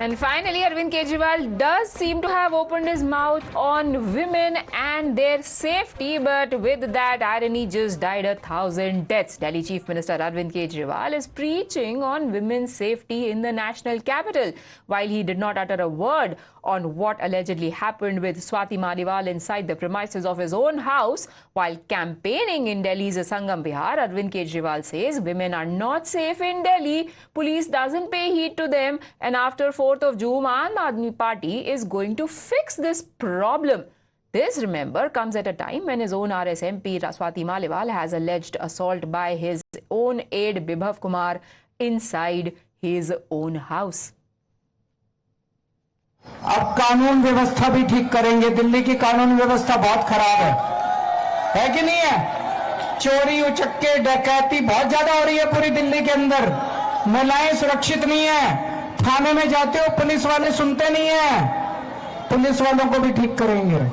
And finally, Arvind Kejriwal does seem to have opened his mouth on women and their safety, but with that irony just died 1,000 deaths. Delhi Chief Minister Arvind Kejriwal is preaching on women's safety in the national capital, while he did not utter a word on what allegedly happened with Swati Maliwal inside the premises of his own house. While campaigning in Delhi's Sangam Vihar, Arvind Kejriwal says women are not safe in Delhi, police doesn't pay heed to them, and after 4th of June, Aam Aadmi Party is going to fix this problem. This, remember, comes at a time when his own RS MP Swati Maliwal has alleged assault by his own aide Bibhav Kumar inside his own house. अब कानून व्यवस्था भी ठीक करेंगे। दिल्ली की कानून व्यवस्था बहुत खराब है कि नहीं है? चोरी, उचक्के, डकैती बहुत ज्यादा हो रही है पूरी दिल्ली के अंदर। महिलाएं सुरक्षित नहीं है। थाने में जाते हो, पुलिस वाले सुनते नहीं है। पुलिस वालों को भी ठीक करेंगे।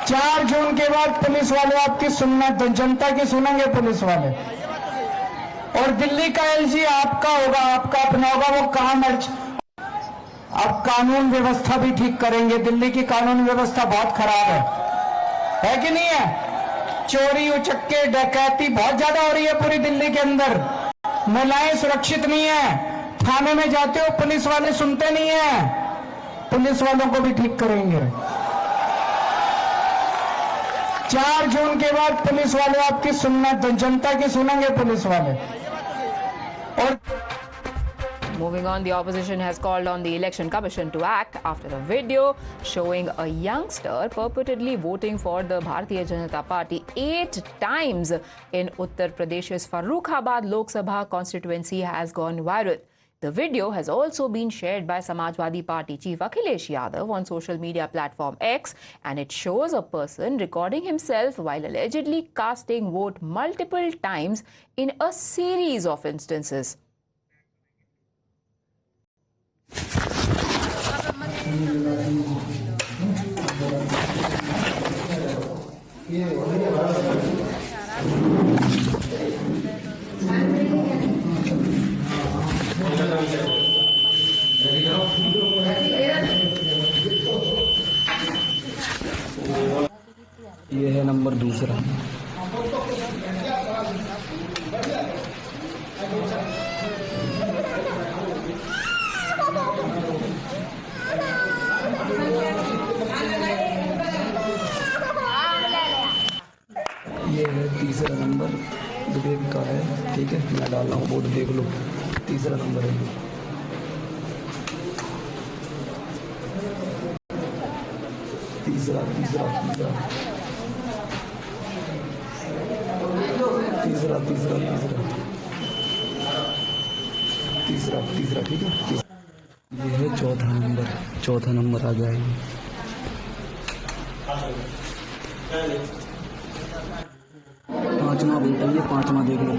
4 जून के बाद पुलिस वाले आपकी सुनना, जनता की सुनेंगे पुलिस वाले। और दिल्ली का एलजी आपका होगा, आपका अपना होगा, वो कहां मर्ज। अब कानून व्यवस्था भी ठीक करेंगे। दिल्ली की कानून व्यवस्था बहुत खराब है कि नहीं है? चोरी, उचक्के, डकैती बहुत ज्यादा हो रही है पूरी दिल्ली के अंदर। महिलाएं सुरक्षित नहीं है। थाने में जाते हो, पुलिस वाले सुनते नहीं है। पुलिस वालों को भी ठीक करेंगे। 4 जून के बाद पुलिस वाले आपकी सुनना, जनता की सुनेंगे पुलिस वाले। Moving on, the opposition has called on the Election Commission to act after a video showing a youngster purportedly voting for the Bharatiya Janata Party 8 times in Uttar Pradesh's Farrukhabad Lok Sabha constituency has gone viral. The video has also been shared by Samajwadi Party Chief Akhilesh Yadav on social media platform X, and it shows a person recording himself while allegedly casting vote multiple times in a series of instances. ये है number दूसरा। ये है तीसरा number, विवेक का है। ठीक है, मैं डाल रहा हूँ, बोर्ड देख लो। तीसरा नंबर है। तीसरा तीसरा तीसरा तीसरा तीसरा तीसरा तीसरा तीसरा ठीक है। ये है चौथा नंबर आ गया है। पांचवा बेटा, ये पांचवा देख लो।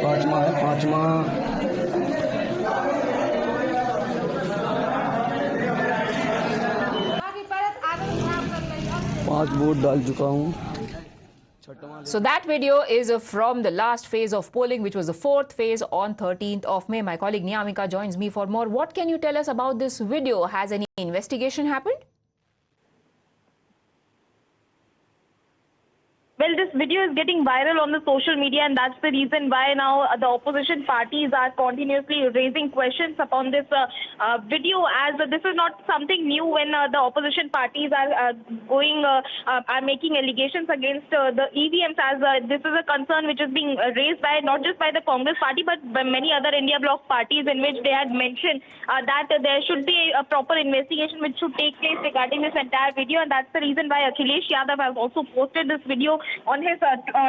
पांचवा है, पांचवा। 5 वोट डाल चुका हूँ। So that video is from the last phase of polling, which was the 4th phase on 13th of May. My colleague Niyamika joins me for more. What can you tell us about this video? Has any investigation happened? Well, this video is getting viral on the social media, and that's the reason why now the opposition parties are continuously raising questions upon this video, as this is not something new when the opposition parties are making allegations against the EVMs, as this is a concern which is being raised by not just by the Congress party but by many other India bloc parties, in which they had mentioned that there should be a proper investigation which should take place regarding this entire video, and that's the reason why Akhilesh Yadav has also posted this video on his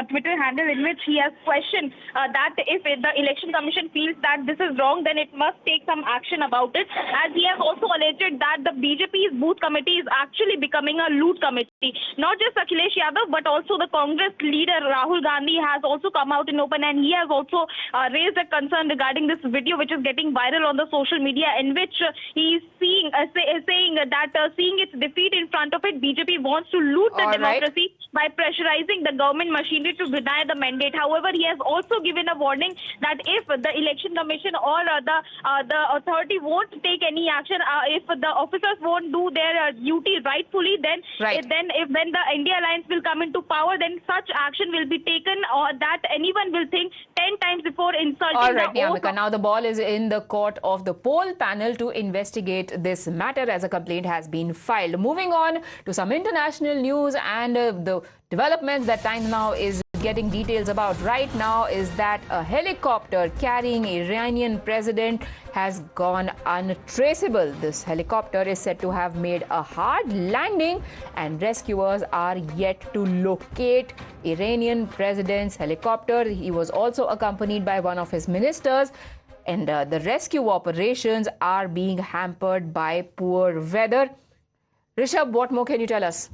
Twitter handle, in which he has questioned that if the Election Commission feels that this is wrong, then it must take some action about it, as he has also alleged that the BJP's booth committee is actually becoming a loot committee. Not just Akhilesh Yadav, but also the Congress leader Rahul Gandhi has also come out in open, and he has also raised a concern regarding this video which is getting viral on the social media, in which he is saying that seeing its defeat in front of it, BJP wants to loot the democracy by pressurizing using the government machinery to deny the mandate. However, he has also given a warning that if the election commission or the authority won't take any action, if the officers won't do their duty rightfully, then Right. when the India Alliance will come into power, then such action will be taken, or that anyone will think 10 times before insulting All right, the oath Niyamika. of Now the ball is in the court of the poll panel to investigate this matter as a complaint has been filed. Moving on to some international news and the developments that Times Now is getting details about right now is that a helicopter carrying Iranian president has gone untraceable. This helicopter is said to have made a hard landing and rescuers are yet to locate Iranian president's helicopter. He was also accompanied by one of his ministers, and the rescue operations are being hampered by poor weather. Rishabh, what more can you tell us?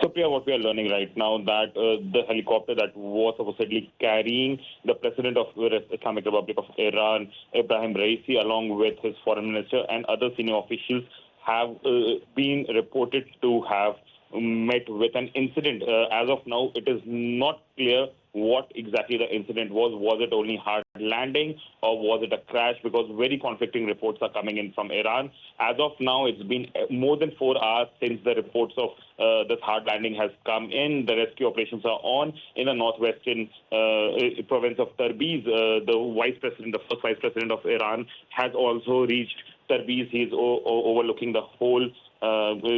So, Priya, what we are learning right now that the helicopter that was supposedly carrying the president of the Islamic Republic of Iran, Ebrahim Raisi, along with his foreign minister and other senior officials, have been reported to have met with an incident. As of now, it is not clear what exactly the incident was. Was it only hard landing or was it a crash? Because very conflicting reports are coming in from Iran. As of now, it's been more than 4 hours since the reports of this hard landing has come in. The rescue operations are on in the northwestern province of Tabriz. The first vice president of Iran has also reached Tabriz. He is overlooking the whole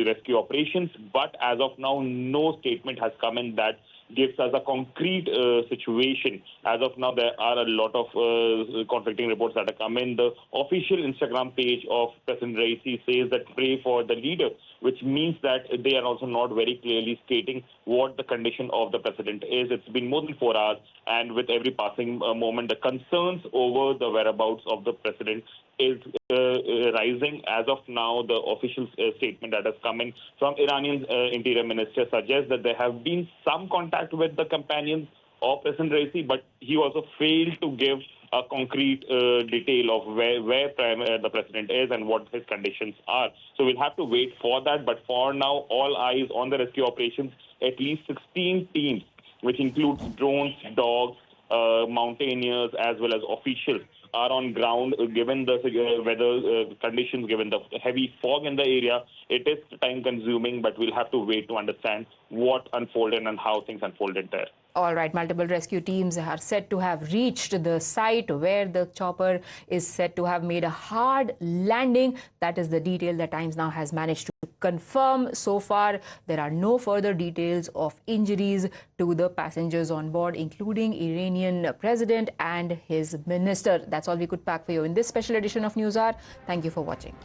rescue operations. But as of now, no statement has come in that gives us a concrete situation. As of now, there are a lot of conflicting reports that have come in. The official Instagram page of President Raisi says that pray for the leader, which means that they are also not very clearly stating what the condition of the president is. It's been more than 4 hours, and with every passing moment, the concerns over the whereabouts of the president is rising. As of now, the official statement that has come in from Iranian interior minister suggests that there have been some contact with the companions of President Raisi, but he also failed to give a concrete detail of where the president is and what his conditions are. So we'll have to wait for that. But for now, all eyes on the rescue operations. At least 16 teams, which includes drones, dogs, mountaineers, as well as officials, are on ground. Given the weather conditions, given the heavy fog in the area, it is time-consuming, but we'll have to wait to understand what unfolded and how things unfolded there. All right, multiple rescue teams are said to have reached the site where the chopper is said to have made a hard landing. That is the detail that Times Now has managed to confirm. So far, there are no further details of injuries to the passengers on board, including Iranian president and his minister. That's all we could pack for you in this special edition of News Hour. Thank you for watching.